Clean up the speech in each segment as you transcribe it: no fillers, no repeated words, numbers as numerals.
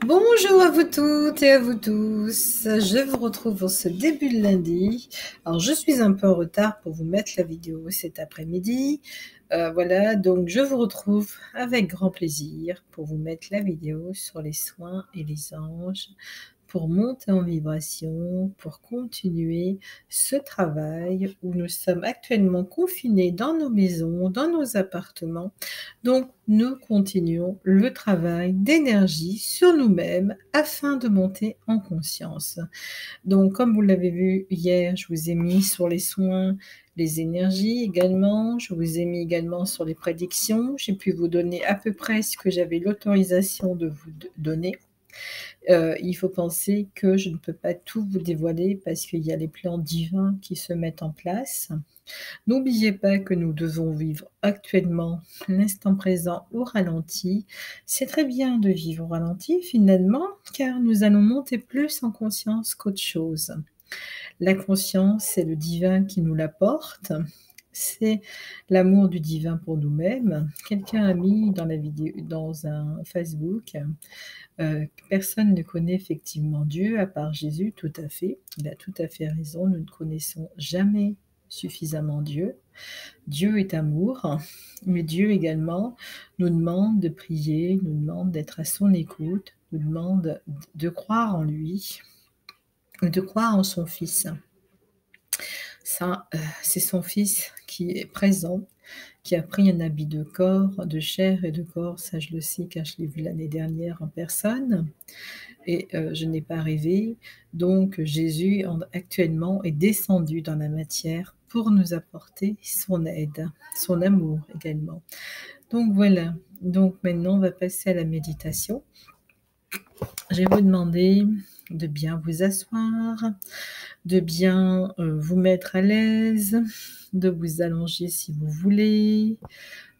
Bonjour à vous toutes et à vous tous. Je vous retrouve en ce début de lundi. Alors, je suis un peu en retard pour vous mettre la vidéo cet après-midi. Voilà, donc je vous retrouve avec grand plaisir pour vous mettre la vidéo sur les soins et les anges, pour monter en vibration, pour continuer ce travail où nous sommes actuellement confinés dans nos maisons, dans nos appartements. Donc, nous continuons le travail d'énergie sur nous-mêmes afin de monter en conscience. Donc, comme vous l'avez vu hier, je vous ai mis sur les soins, les énergies également. Je vous ai mis également sur les prédictions. J'ai pu vous donner à peu près ce que j'avais l'autorisation de vous donner. Il faut penser que je ne peux pas tout vous dévoiler parce qu'il y a les plans divins qui se mettent en place. N'oubliez pas que nous devons vivre actuellement l'instant présent au ralenti. C'est très bien de vivre au ralenti finalement, car nous allons monter plus en conscience qu'autre chose. La conscience, c'est le divin qui nous l'apporte. C'est l'amour du divin pour nous-mêmes. Quelqu'un a mis dans la vidéo, dans un Facebook, personne ne connaît effectivement Dieu à part Jésus, tout à fait. Il a tout à fait raison, nous ne connaissons jamais suffisamment Dieu. Dieu est amour, mais Dieu également nous demande de prier, nous demande d'être à son écoute, nous demande de croire en lui, de croire en son Fils. Ça, c'est son Fils qui est présent, qui a pris un habit de corps, de chair et de corps. Ça, je le sais car je l'ai vu l'année dernière en personne et je n'ai pas rêvé. Donc Jésus actuellement est descendu dans la matière pour nous apporter son aide, son amour également. Donc voilà, donc maintenant on va passer à la méditation. Je vais vous demander de bien vous asseoir, de bien vous mettre à l'aise, de vous allonger si vous voulez,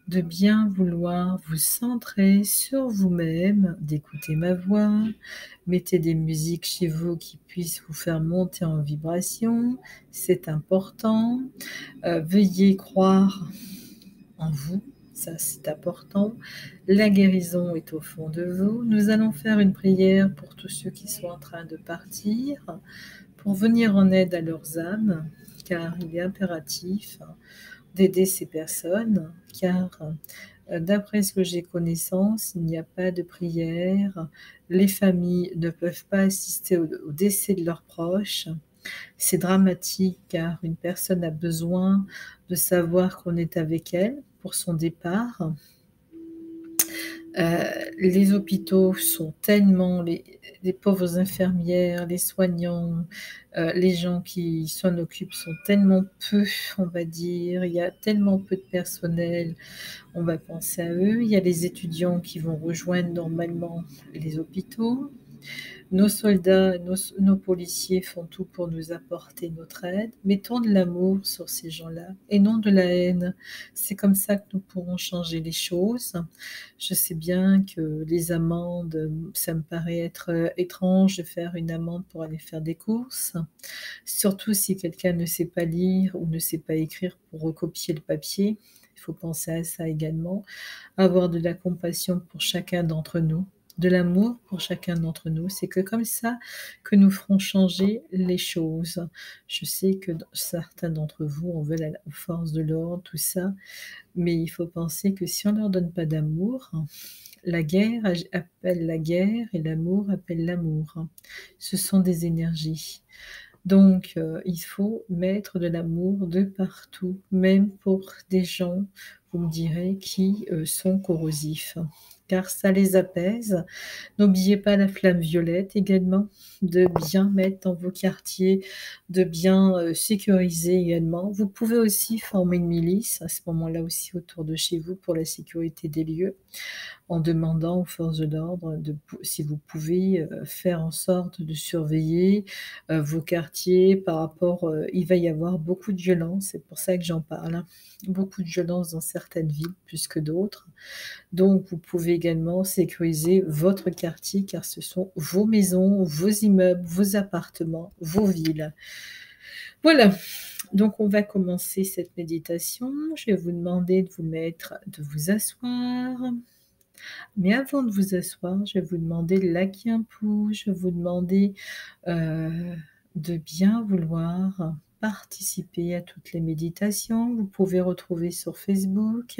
de bien vouloir vous centrer sur vous-même, d'écouter ma voix. Mettez des musiques chez vous qui puissent vous faire monter en vibration, c'est important. Veuillez croire en vous, ça c'est important. La guérison est au fond de vous. Nous allons faire une prière pour tous ceux qui sont en train de partir, pour venir en aide à leurs âmes, car il est impératif d'aider ces personnes, car d'après ce que j'ai connaissance, il n'y a pas de prière, les familles ne peuvent pas assister au décès de leurs proches. C'est dramatique car une personne a besoin de savoir qu'on est avec elle pour son départ. Les hôpitaux sont tellement, les pauvres infirmières, les soignants, les gens qui s'en occupent sont tellement peu, on va dire, il y a tellement peu de personnel, on va penser à eux. Il y a les étudiants qui vont rejoindre normalement les hôpitaux. Nos soldats, nos policiers font tout pour nous apporter notre aide. Mettons de l'amour sur ces gens-là et non de la haine. C'est comme ça que nous pourrons changer les choses. Je sais bien que les amendes, ça me paraît être étrange de faire une amende pour aller faire des courses, surtout si quelqu'un ne sait pas lire ou ne sait pas écrire pour recopier le papier. Il faut penser à ça également, avoir de la compassion pour chacun d'entre nous, de l'amour pour chacun d'entre nous. C'est que comme ça que nous ferons changer les choses. Je sais que certains d'entre vous en veulent aux forces de l'ordre, tout ça, mais il faut penser que si on ne leur donne pas d'amour, la guerre appelle la guerre et l'amour appelle l'amour. Ce sont des énergies. Donc, il faut mettre de l'amour de partout, même pour des gens, vous me direz, qui sont corrosifs, car ça les apaise. N'oubliez pas la flamme violette également, de bien mettre dans vos quartiers, de bien sécuriser également. Vous pouvez aussi former une milice à ce moment-là aussi autour de chez vous pour la sécurité des lieux, en demandant aux forces de l'ordre si vous pouvez faire en sorte de surveiller vos quartiers par rapport, il va y avoir beaucoup de violence, c'est pour ça que j'en parle, hein. Beaucoup de violence dans certaines villes plus que d'autres. Donc vous pouvez également sécuriser votre quartier car ce sont vos maisons, vos immeubles, vos appartements, vos villes. Voilà, donc on va commencer cette méditation. Je vais vous demander de vous asseoir, Mais avant de vous asseoir, je vais vous demander de liker un pouce, je vais vous demander, de bien vouloir participer à toutes les méditations. Vous pouvez retrouver sur Facebook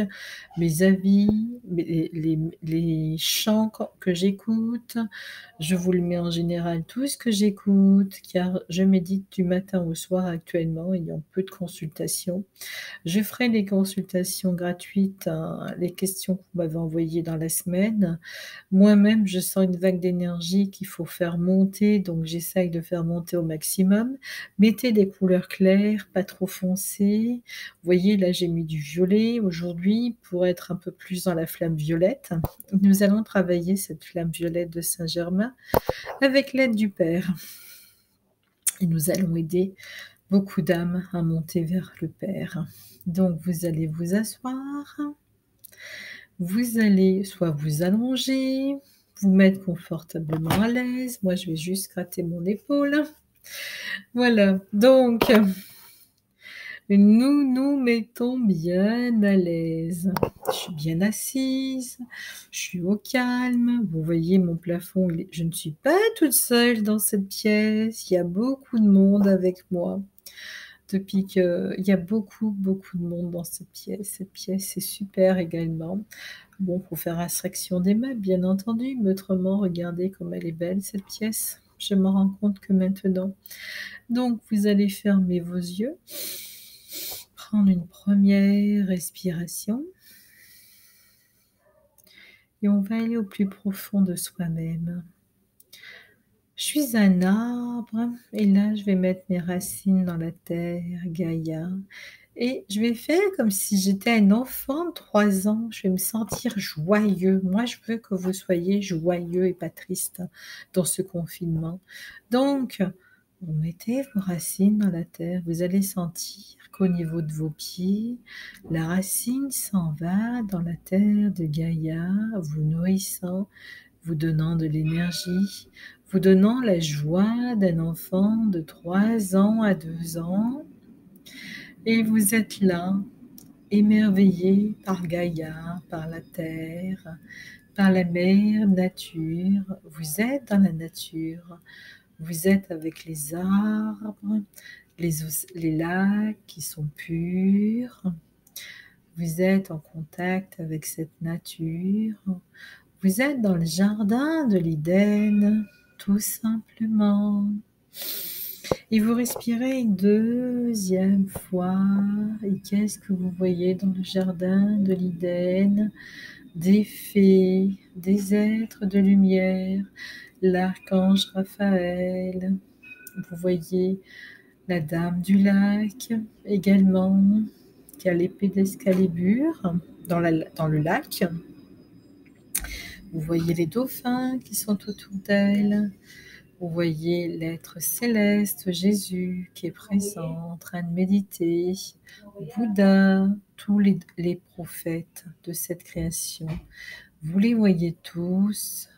mes avis, les chants que j'écoute. Je vous le mets en général tout ce que j'écoute, car je médite du matin au soir actuellement, ayant peu de consultations. Je ferai les consultations gratuites, les questions que vous m'avez envoyées dans la semaine. Moi-même, je sens une vague d'énergie qu'il faut faire monter, donc j'essaye de faire monter au maximum. Mettez des couleurs claires, pas trop foncées. Vous voyez, là, j'ai mis du violet aujourd'hui pour être un peu plus dans la flamme violette. Nous allons travailler cette flamme violette de Saint-Germain avec l'aide du Père. Et nous allons aider beaucoup d'âmes à monter vers le Père. Donc, vous allez vous asseoir. Vous allez soit vous allonger, vous mettre confortablement à l'aise. Moi, je vais juste gratter mon épaule. Voilà, donc nous nous mettons bien à l'aise. Je suis bien assise, je suis au calme. Vous voyez mon plafond, je ne suis pas toute seule dans cette pièce. Il y a beaucoup de monde avec moi. Depuis qu'il y a beaucoup, beaucoup de monde dans cette pièce. Cette pièce est super également. Bon, pour faire abstraction des meubles, bien entendu, mais autrement, regardez comme elle est belle, cette pièce. Je me rends compte que maintenant. Donc, vous allez fermer vos yeux, prendre une première respiration, et on va aller au plus profond de soi-même. Je suis un arbre, et là, je vais mettre mes racines dans la terre, Gaïa. Et je vais faire comme si j'étais un enfant de 3 ans. Je vais me sentir joyeux. Moi, je veux que vous soyez joyeux et pas triste dans ce confinement. Donc, vous mettez vos racines dans la terre. Vous allez sentir qu'au niveau de vos pieds, la racine s'en va dans la terre de Gaïa, vous nourrissant, vous donnant de l'énergie, vous donnant la joie d'un enfant de 3 ans à 2 ans. Et vous êtes là, émerveillé par Gaïa, par la terre, par la mère nature. Vous êtes dans la nature. Vous êtes avec les arbres, les lacs qui sont purs. Vous êtes en contact avec cette nature. Vous êtes dans le jardin de l'Éden, tout simplement. Et vous respirez une deuxième fois. Et qu'est-ce que vous voyez dans le jardin de l'Éden? Des fées, des êtres de lumière, l'archange Raphaël. Vous voyez la dame du lac également, qui a l'épée d'Excalibur dans le lac. Vous voyez les dauphins qui sont autour d'elle. Vous voyez l'être céleste, Jésus, qui est présent, en train de méditer, Bouddha, tous les prophètes de cette création. Vous les voyez tous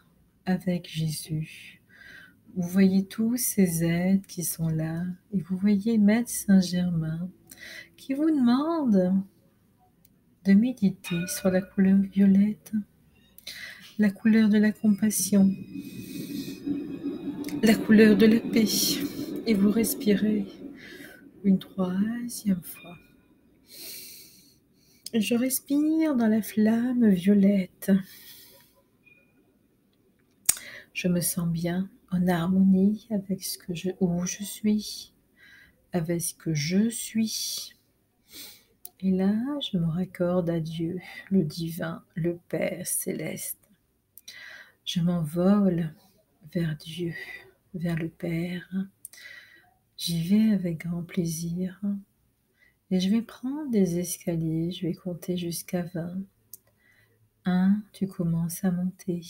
avec Jésus. Vous voyez tous ces êtres qui sont là, et vous voyez Maître Saint-Germain qui vous demande de méditer sur la couleur violette, la couleur de la compassion, la couleur de la paix. Et vous respirez une troisième fois. Je respire dans la flamme violette. Je me sens bien, en harmonie avec où je suis, avec ce que je suis. Et là, je me raccorde à Dieu, le divin, le Père céleste. Je m'envole vers Dieu, vers le Père. J'y vais avec grand plaisir. Et je vais prendre des escaliers, je vais compter jusqu'à 20. 1, tu commences à monter.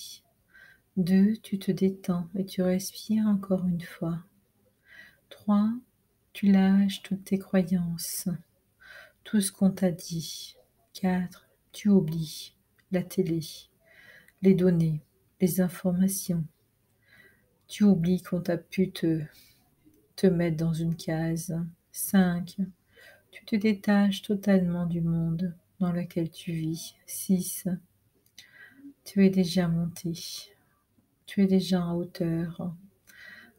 2, tu te détends et tu respires encore une fois. 3, tu lâches toutes tes croyances, tout ce qu'on t'a dit. 4, tu oublies la télé, les données, les informations. Tu oublies qu'on t'a pu te mettre dans une case. 5, tu te détaches totalement du monde dans lequel tu vis. 6, Tu es déjà monté. Tu es déjà en hauteur.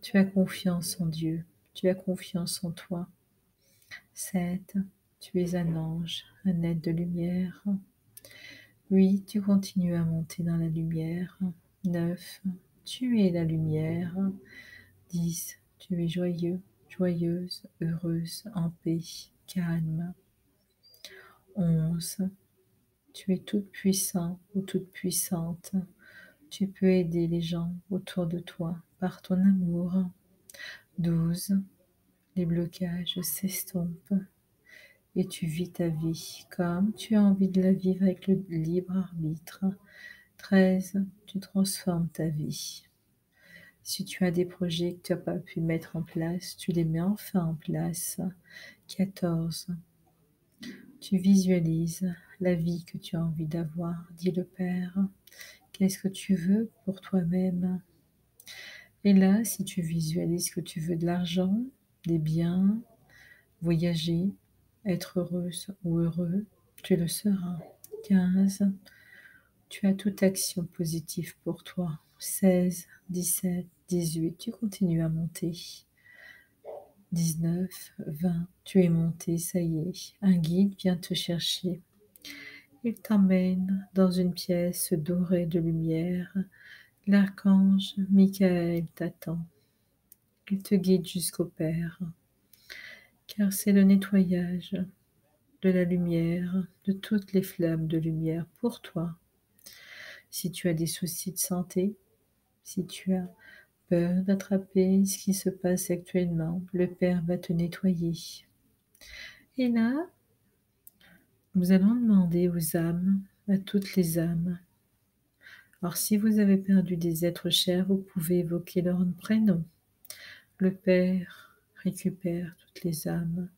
Tu as confiance en Dieu. Tu as confiance en toi. 7. Tu es un ange, un être de lumière. 8. Tu continues à monter dans la lumière. 9. Tu es la lumière. 10. Tu es joyeux, joyeuse, heureuse, en paix, calme. 11. Tu es toute puissant ou toute puissante. Tu peux aider les gens autour de toi par ton amour. 12. Les blocages s'estompent et tu vis ta vie comme tu as envie de la vivre avec le libre arbitre. 13. Tu transformes ta vie. Si tu as des projets que tu n'as pas pu mettre en place, tu les mets enfin en place. 14. Tu visualises la vie que tu as envie d'avoir, dit le Père. Qu'est-ce que tu veux pour toi-même? Et là, si tu visualises que tu veux de l'argent, des biens, voyager, être heureuse ou heureux, tu le seras. 15. Tu as toute action positive pour toi. 16, 17, 18, tu continues à monter. 19, 20, tu es monté, ça y est. Un guide vient te chercher. Il t'emmène dans une pièce dorée de lumière. L'archange Michael t'attend. Il te guide jusqu'au Père, car c'est le nettoyage de la lumière, de toutes les flammes de lumière pour toi. Si tu as des soucis de santé, si tu as peur d'attraper ce qui se passe actuellement, le Père va te nettoyer. Et là, nous allons demander aux âmes, à toutes les âmes. Alors si vous avez perdu des êtres chers, vous pouvez évoquer leur prénom. Le Père récupère toutes les âmes.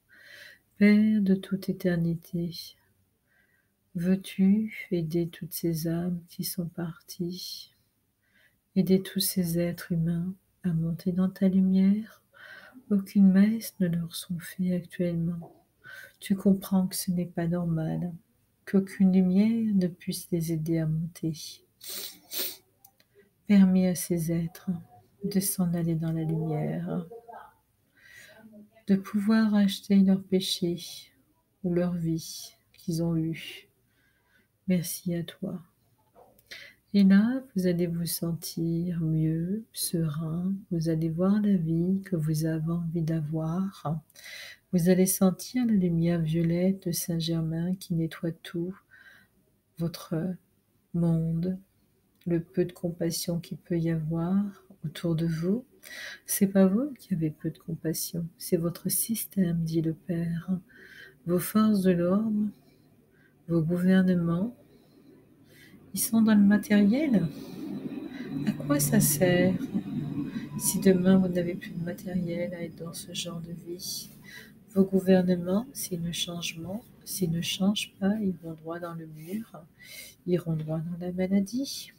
Père de toute éternité, veux-tu aider toutes ces âmes qui sont parties, aider tous ces êtres humains à monter dans ta lumière? Aucune messe ne leur sont faits actuellement. Tu comprends que ce n'est pas normal, qu'aucune lumière ne puisse les aider à monter. Permets à ces êtres de s'en aller dans la lumière, de pouvoir acheter leurs péchés ou leur vie qu'ils ont eue. Merci à toi. Et là, vous allez vous sentir mieux, serein. Vous allez voir la vie que vous avez envie d'avoir. Vous allez sentir la lumière violette de Saint-Germain qui nettoie tout, votre monde, le peu de compassion qu'il peut y avoir autour de vous. C'est pas vous qui avez peu de compassion, c'est votre système, dit le Père. Vos forces de l'ordre, vos gouvernements, ils sont dans le matériel. À quoi ça sert si demain vous n'avez plus de matériel à être dans ce genre de vie? Vos gouvernements, s'ils ne changent pas, ils vont droit dans le mur, ils iront droit dans la maladie,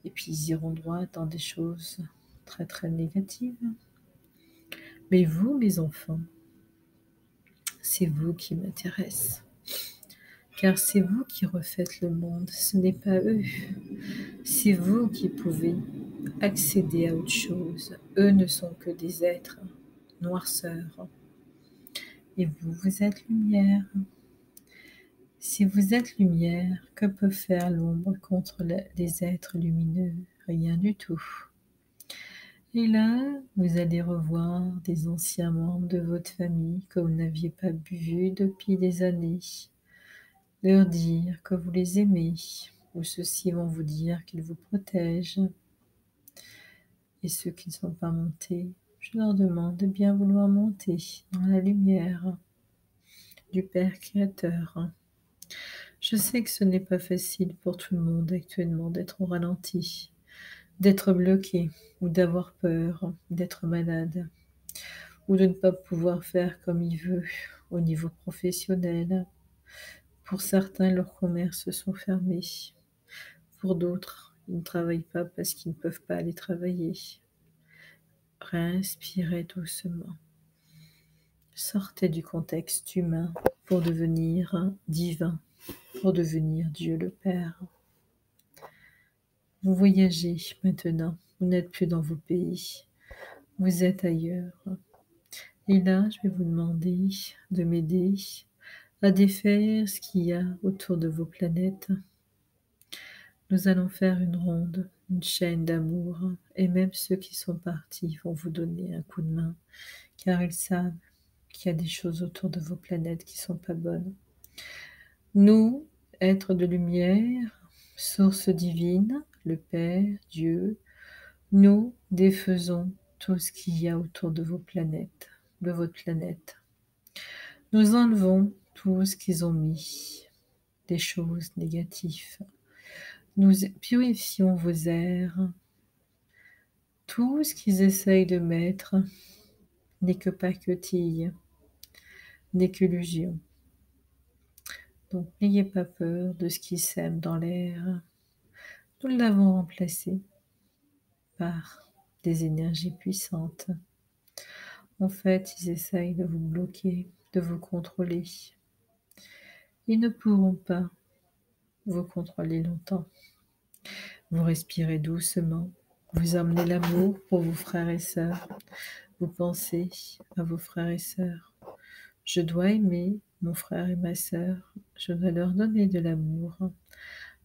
et puis ils iront droit dans des choses très très négatives. Mais vous, mes enfants, c'est vous qui m'intéressez, car c'est vous qui refaites le monde, ce n'est pas eux. C'est vous qui pouvez accéder à autre chose. Eux ne sont que des êtres noirceurs. Et vous, vous êtes lumière. Si vous êtes lumière, que peut faire l'ombre contre les êtres lumineux? Rien du tout. Et là, vous allez revoir des anciens membres de votre famille que vous n'aviez pas vus depuis des années. Leur dire que vous les aimez, ou ceux-ci vont vous dire qu'ils vous protègent. Et ceux qui ne sont pas montés, je leur demande de bien vouloir monter dans la lumière du Père Créateur. Je sais que ce n'est pas facile pour tout le monde actuellement d'être au ralenti, d'être bloqué, ou d'avoir peur, d'être malade, ou de ne pas pouvoir faire comme il veut au niveau professionnel. Pour certains, leurs commerces sont fermés. Pour d'autres, ils ne travaillent pas parce qu'ils ne peuvent pas aller travailler. Respirez doucement. Sortez du contexte humain pour devenir divin, pour devenir Dieu le Père. Vous voyagez maintenant, vous n'êtes plus dans vos pays, vous êtes ailleurs. Et là, je vais vous demander de m'aider à défaire ce qu'il y a autour de vos planètes. Nous allons faire une ronde, une chaîne d'amour, et même ceux qui sont partis vont vous donner un coup de main, car ils savent qu'il y a des choses autour de vos planètes qui sont pas bonnes. Nous, êtres de lumière, source divine, le Père, Dieu, nous défaisons tout ce qu'il y a autour de vos planètes, de votre planète. Nous enlevons tout ce qu'ils ont mis, des choses négatives. Nous purifions vos airs. Tout ce qu'ils essayent de mettre n'est que pacotille, n'est qu'illusion. Donc n'ayez pas peur de ce qui sème dans l'air. Nous l'avons remplacé par des énergies puissantes. En fait, ils essayent de vous bloquer, de vous contrôler. Ils ne pourront pas vous contrôler longtemps. Vous respirez doucement. Vous emmenez l'amour pour vos frères et sœurs. Vous pensez à vos frères et sœurs. Je dois aimer mon frère et ma sœur. Je dois leur donner de l'amour.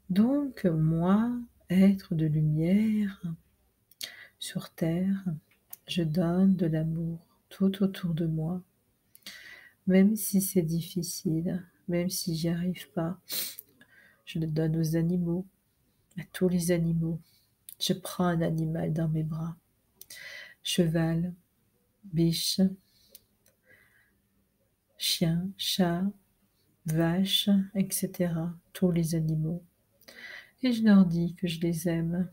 Donc, moi, être de lumière sur terre, je donne de l'amour tout autour de moi. Même si c'est difficile, même si j'y arrive pas, je le donne aux animaux, à tous les animaux. Je prends un animal dans mes bras. Cheval, biche, chien, chat, vache, etc. Tous les animaux. Et je leur dis que je les aime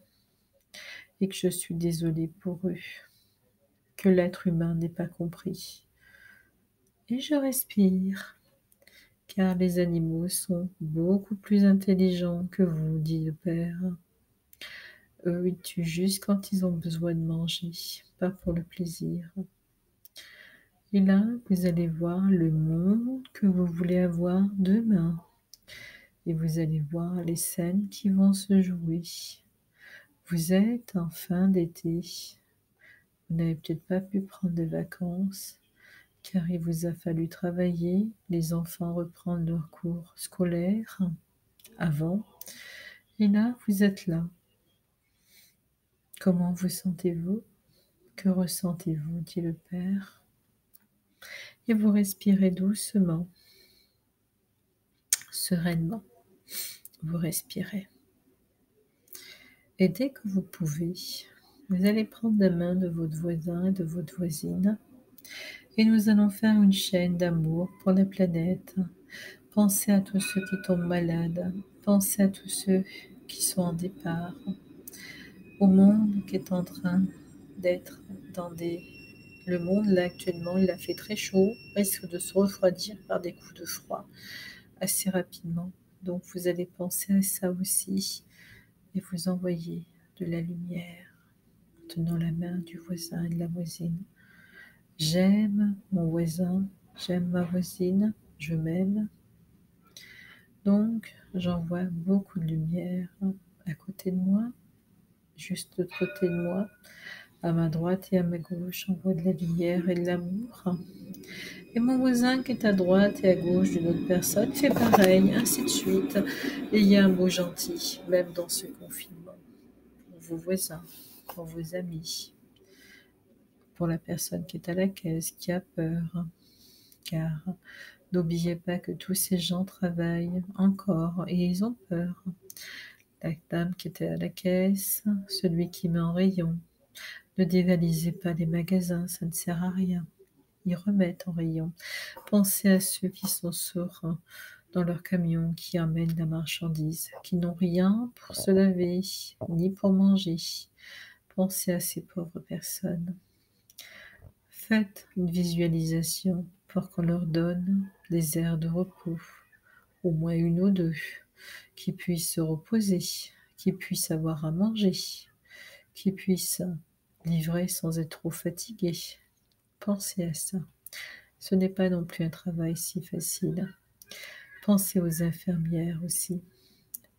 et que je suis désolée pour eux, que l'être humain n'est pas compris. Et je respire, car les animaux sont beaucoup plus intelligents que vous, dit le Père. Eux, ils tuent juste quand ils ont besoin de manger, pas pour le plaisir. Et là, vous allez voir le monde que vous voulez avoir demain. Et vous allez voir les scènes qui vont se jouer. Vous êtes en fin d'été. Vous n'avez peut-être pas pu prendre des vacances, car il vous a fallu travailler. Les enfants reprennent leurs cours scolaires avant. Et là, vous êtes là. Comment vous sentez-vous? Que ressentez-vous, dit le Père. Et vous respirez doucement, sereinement. Vous respirez. Et dès que vous pouvez, vous allez prendre la main de votre voisin et de votre voisine et nous allons faire une chaîne d'amour pour la planète. Pensez à tous ceux qui tombent malades. Pensez à tous ceux qui sont en départ. Au monde qui est en train d'être dans des... Le monde, là, actuellement, il a fait très chaud, risque de se refroidir par des coups de froid assez rapidement. Donc, vous allez penser à ça aussi et vous envoyer de la lumière en tenant la main du voisin et de la voisine. J'aime mon voisin, j'aime ma voisine, je m'aime. Donc, j'envoie beaucoup de lumière à côté de moi, juste de l'autre côté de moi, à ma droite et à ma gauche, j'envoie de la lumière et de l'amour. Et mon voisin qui est à droite et à gauche d'une autre personne fait pareil, ainsi de suite. Et il y a un mot gentil, même dans ce confinement, pour vos voisins, pour vos amis, pour la personne qui est à la caisse, qui a peur. Car n'oubliez pas que tous ces gens travaillent encore et ils ont peur. La dame qui était à la caisse, celui qui met en rayon. Ne dévalisez pas les magasins, ça ne sert à rien. Ils remettent en rayon. Pensez à ceux qui sont sourds dans leur camion, qui emmènent la marchandise, qui n'ont rien pour se laver, ni pour manger. Pensez à ces pauvres personnes. Faites une visualisation pour qu'on leur donne des aires de repos, au moins une ou deux, qui puissent se reposer, qui puissent avoir à manger, qui puissent livrer sans être trop fatigués. Pensez à ça. Ce n'est pas non plus un travail si facile. Pensez aux infirmières aussi,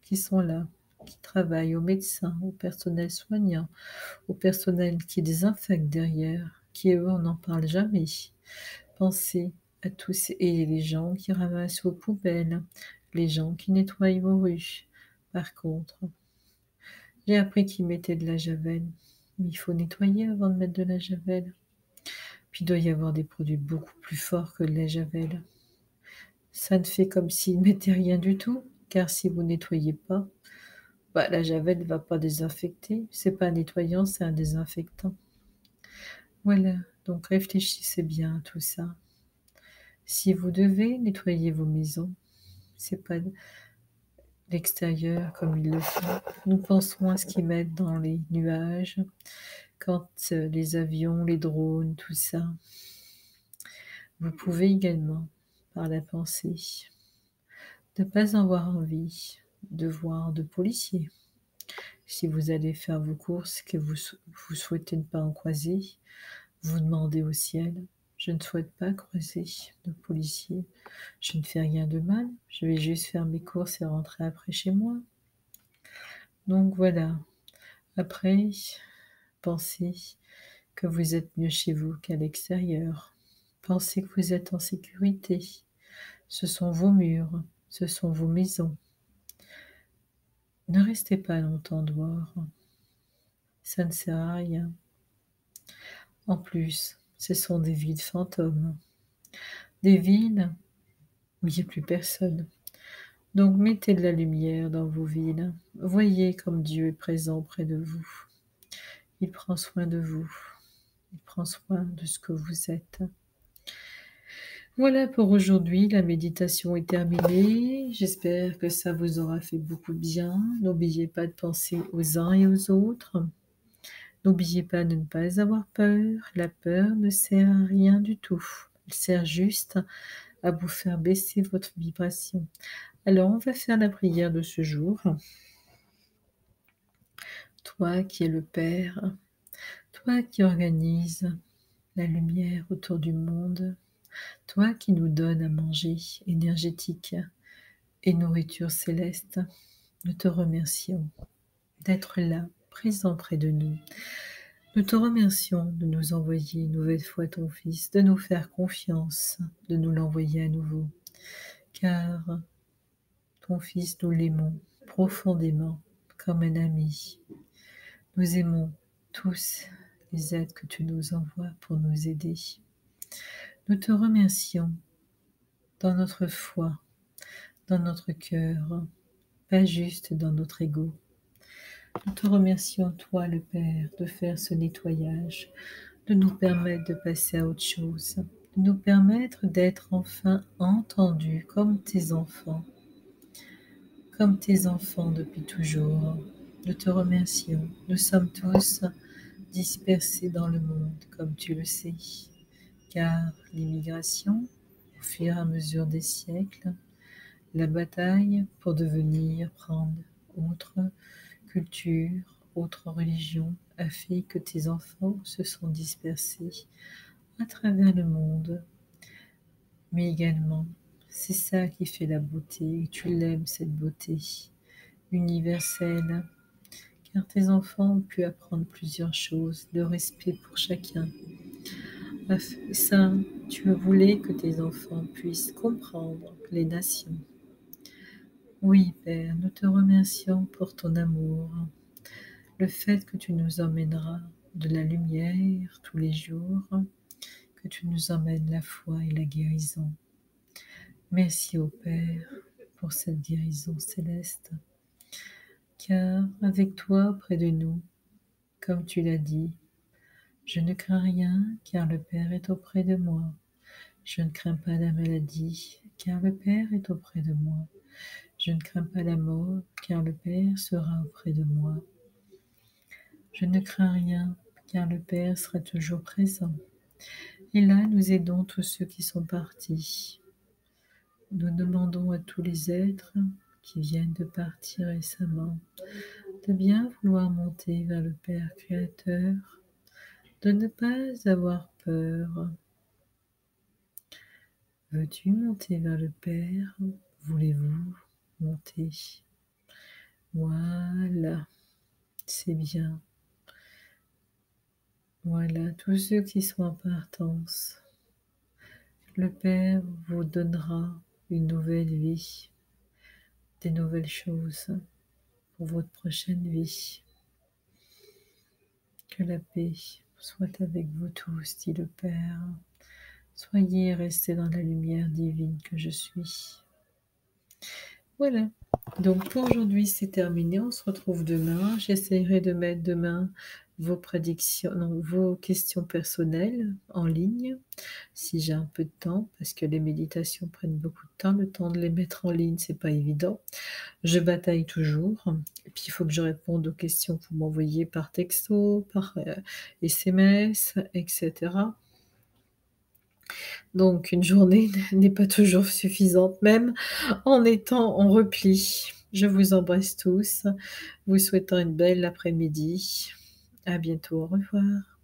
qui sont là, qui travaillent, aux médecins, au personnel soignant, au personnel qui désinfecte derrière, qui eux, on n'en parle jamais. Pensez à tous et les gens qui ramassent vos poubelles, les gens qui nettoient vos rues. Par contre, j'ai appris qu'ils mettaient de la javel, mais il faut nettoyer avant de mettre de la javel. Puis il doit y avoir des produits beaucoup plus forts que de la javel. Ça ne fait comme s'ils ne mettaient rien du tout, car si vous nettoyez pas, bah, la javel ne va pas désinfecter. C'est pas un nettoyant, c'est un désinfectant. Voilà, donc réfléchissez bien à tout ça. Si vous devez nettoyer vos maisons, c'est pas l'extérieur comme ils le font. Nous pensons à ce qu'ils mettent dans les nuages, quand les avions, les drones, tout ça. Vous pouvez également, par la pensée, ne pas avoir envie de voir de policiers. Si vous allez faire vos courses, que vous souhaitez ne pas en croiser, vous demandez au ciel, je ne souhaite pas croiser de policiers. Je ne fais rien de mal, je vais juste faire mes courses et rentrer après chez moi. Donc voilà. Après, pensez que vous êtes mieux chez vous qu'à l'extérieur. Pensez que vous êtes en sécurité. Ce sont vos murs, ce sont vos maisons. Ne restez pas longtemps dehors. Ça ne sert à rien. En plus, ce sont des villes fantômes. Des villes où il n'y a plus personne. Donc mettez de la lumière dans vos villes. Voyez comme Dieu est présent près de vous. Il prend soin de vous. Il prend soin de ce que vous êtes. Voilà pour aujourd'hui, la méditation est terminée. J'espère que ça vous aura fait beaucoup de bien. N'oubliez pas de penser aux uns et aux autres. N'oubliez pas de ne pas avoir peur. La peur ne sert à rien du tout. Elle sert juste à vous faire baisser votre vibration. Alors, on va faire la prière de ce jour. Toi qui es le Père, toi qui organise la lumière autour du monde, toi qui nous donnes à manger énergétique et nourriture céleste, nous te remercions d'être là, présent près de nous. Nous te remercions de nous envoyer une nouvelle fois ton Fils, de nous faire confiance, de nous l'envoyer à nouveau, car ton Fils, nous l'aimons profondément comme un ami. Nous aimons tous les aides que tu nous envoies pour nous aider. Nous te remercions dans notre foi, dans notre cœur, pas juste dans notre ego. Nous te remercions, toi le Père, de faire ce nettoyage, de nous permettre de passer à autre chose, de nous permettre d'être enfin entendus comme tes enfants depuis toujours. Nous te remercions. Nous sommes tous dispersés dans le monde, comme tu le sais, car l'immigration, au fur et à mesure des siècles, la bataille pour devenir prendre autre culture, autre religion, a fait que tes enfants se sont dispersés à travers le monde. Mais également, c'est ça qui fait la beauté, et tu l'aimes cette beauté universelle, car tes enfants ont pu apprendre plusieurs choses, le respect pour chacun. Ça, tu voulais que tes enfants puissent comprendre les nations. Oui, Père, nous te remercions pour ton amour, le fait que tu nous emmèneras de la lumière tous les jours, que tu nous emmènes la foi et la guérison. Merci au Père pour cette guérison céleste, car avec toi près de nous, comme tu l'as dit, je ne crains rien, car le Père est auprès de moi. Je ne crains pas la maladie, car le Père est auprès de moi. Je ne crains pas la mort, car le Père sera auprès de moi. Je ne crains rien, car le Père sera toujours présent. Et là, nous aidons tous ceux qui sont partis. Nous demandons à tous les êtres qui viennent de partir récemment de bien vouloir monter vers le Père Créateur, de ne pas avoir peur. Veux-tu monter vers le Père? Voulez-vous monter? Voilà, c'est bien. Voilà, tous ceux qui sont en partance. Le Père vous donnera une nouvelle vie, des nouvelles choses pour votre prochaine vie. Que la paix soit avec vous tous, dit le Père. Soyez restés dans la lumière divine que je suis. Voilà. Donc pour aujourd'hui, c'est terminé. On se retrouve demain. J'essaierai de mettre demain vos prédictions, non, vos questions personnelles en ligne, si j'ai un peu de temps, parce que les méditations prennent beaucoup de temps. Le temps de les mettre en ligne, c'est pas évident. Je bataille toujours. Et puis il faut que je réponde aux questions que vous m'envoyez par texto, par SMS, etc. Donc une journée n'est pas toujours suffisante, même en étant en repli. Je vous embrasse tous, vous souhaitant une belle après-midi. À bientôt, au revoir.